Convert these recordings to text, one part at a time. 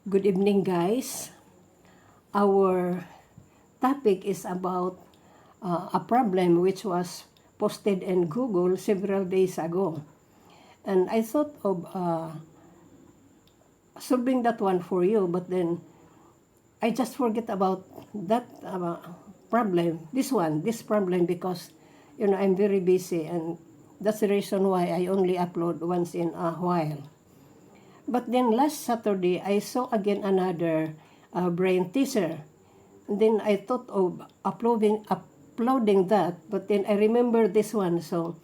Good evening, guys. Our topic is about a problem which was posted in Google several days ago. And I thought of solving that one for you, but then I just forget about that problem, this problem, because, I'm very busy, and that's the reason why I only upload once in a while. But then last Saturday, I saw again another brain teaser. And then I thought of uploading that, but then I remember this one, so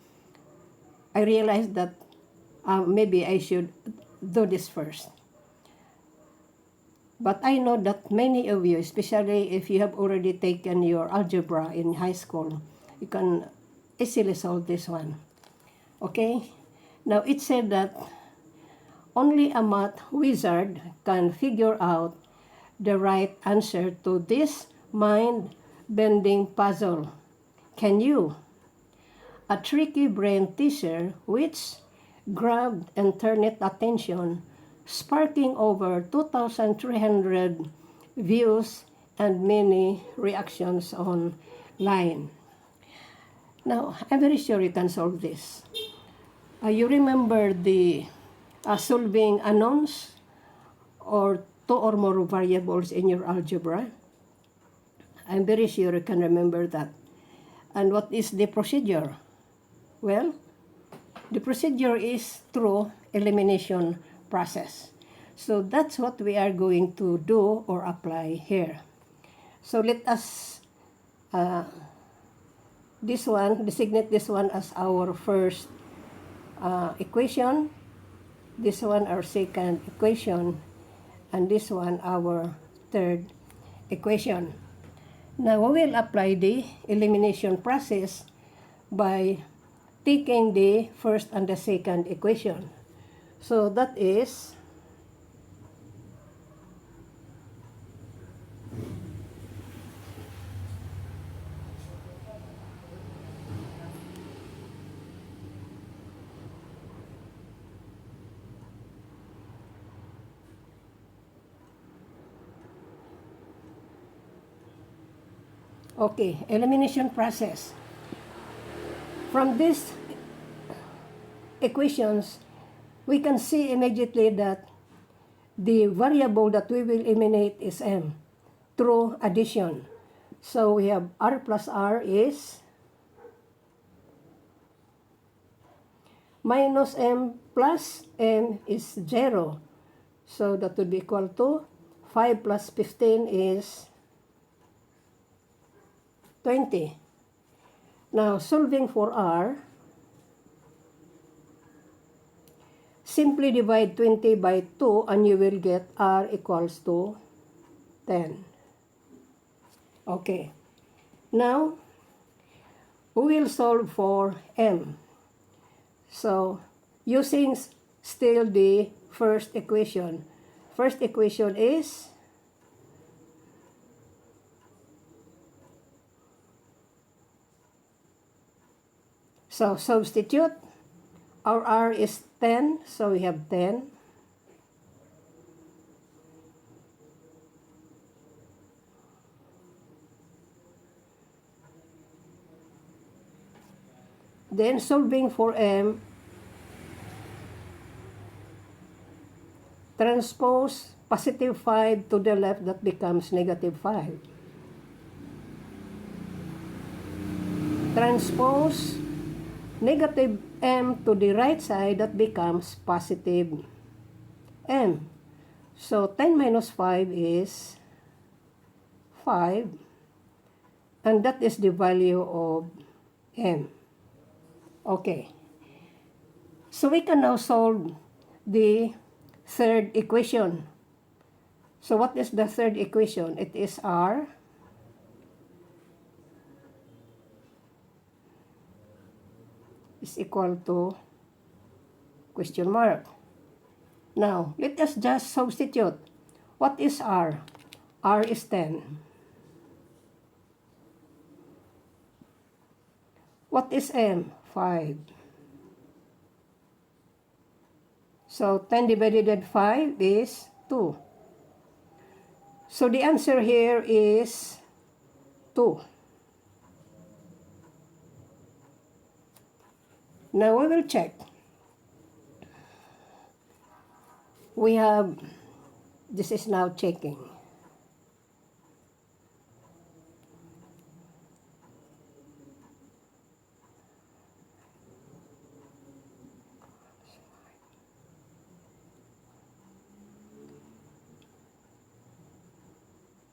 I realized that maybe I should do this first. But I know that many of you, especially if you have already taken your algebra in high school, you can easily solve this one. Okay? Now, it said that only a math wizard can figure out the right answer to this mind-bending puzzle. Can you? A tricky brain teaser which grabbed internet attention, sparking over 2,300 views and many reactions online. Now, I'm very sure you can solve this. You remember the solving unknowns or two or more variables in your algebra? I'm very sure you can remember that. And what is the procedure? Well, the procedure is through elimination process. So that's what we are going to do or apply here. So let us designate this one as our first equation, this one our second equation, and this one our third equation. Now we will apply the elimination process by taking the first and the second equation. So that is okay, elimination process. From these equations, we can see immediately that the variable that we will eliminate is m through addition. So we have r plus r is minus m plus m is 0. So that would be equal to 5 plus 15 is 20. Now, solving for r, simply divide 20 by 2 and you will get r equals to 10. Okay. Now, we will solve for m. So, using still the first equation. First equation is so substitute. Our r is 10, so we have 10. Then solving for m, transpose positive 5 to the left, that becomes negative 5. Transpose negative m to the right side, that becomes positive m. So 10 minus 5 is 5, and that is the value of m. Okay. So we can now solve the third equation. So what is the third equation? It is r is equal to question mark. Now, let us just substitute. What is r? R is 10. What is m? 5. So 10 divided 5 is 2. So the answer here is 2. Now we will check. We have, this is now checking.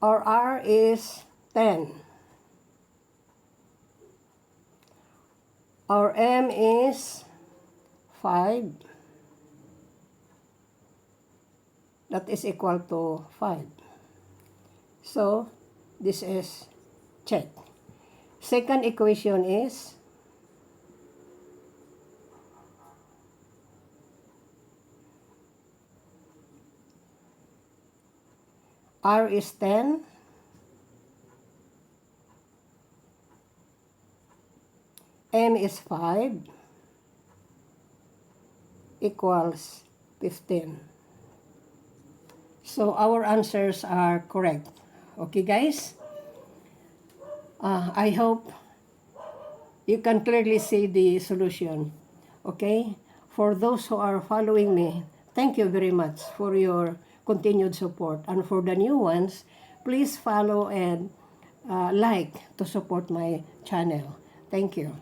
Our R is 10. Our M is 5. That is equal to 5. So, this is check. Second equation is R is 10. M is 5 equals 15. So our answers are correct. Okay, guys? I hope you can clearly see the solution. Okay? For those who are following me, thank you very much for your continued support. And for the new ones, please follow and like to support my channel. Thank you.